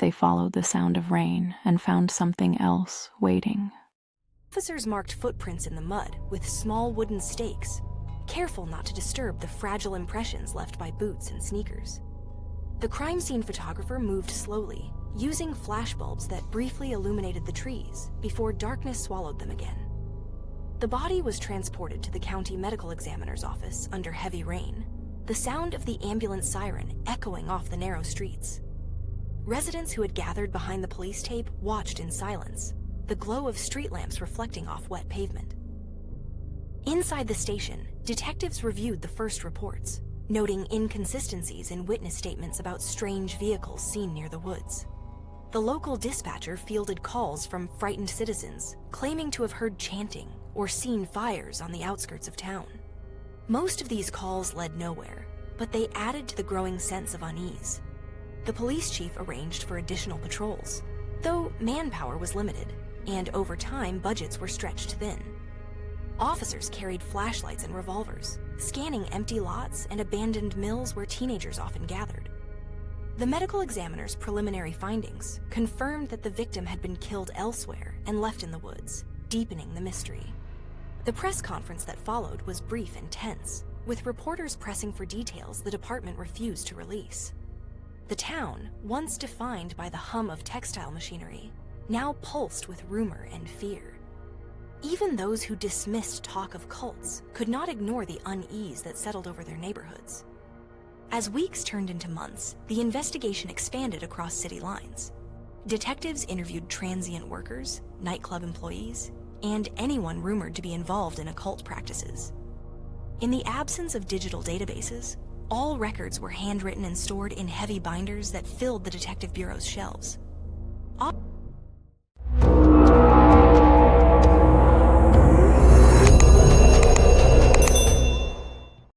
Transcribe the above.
They followed the sound of rain and found something else waiting. Officers marked footprints in the mud with small wooden stakes, careful not to disturb the fragile impressions left by boots and sneakers. The crime scene photographer moved slowly, using flashbulbs that briefly illuminated the trees before darkness swallowed them again. The body was transported to the county medical examiner's office under heavy rain, the sound of the ambulance siren echoing off the narrow streets. Residents who had gathered behind the police tape watched in silence, the glow of street lamps reflecting off wet pavement. Inside the station, detectives reviewed the first reports, noting inconsistencies in witness statements about strange vehicles seen near the woods. The local dispatcher fielded calls from frightened citizens, claiming to have heard chanting or seen fires on the outskirts of town. Most of these calls led nowhere, but they added to the growing sense of unease. The police chief arranged for additional patrols, though manpower was limited, and over time budgets were stretched thin. Officers carried flashlights and revolvers, scanning empty lots and abandoned mills where teenagers often gathered. The medical examiner's preliminary findings confirmed that the victim had been killed elsewhere and left in the woods, deepening the mystery. The press conference that followed was brief and tense, with reporters pressing for details the department refused to release. The town, once defined by the hum of textile machinery, now pulsed with rumor and fear. Even those who dismissed talk of cults could not ignore the unease that settled over their neighborhoods. As weeks turned into months, the investigation expanded across city lines. Detectives interviewed transient workers, nightclub employees, and anyone rumored to be involved in occult practices. In the absence of digital databases, all records were handwritten and stored in heavy binders that filled the detective bureau's shelves.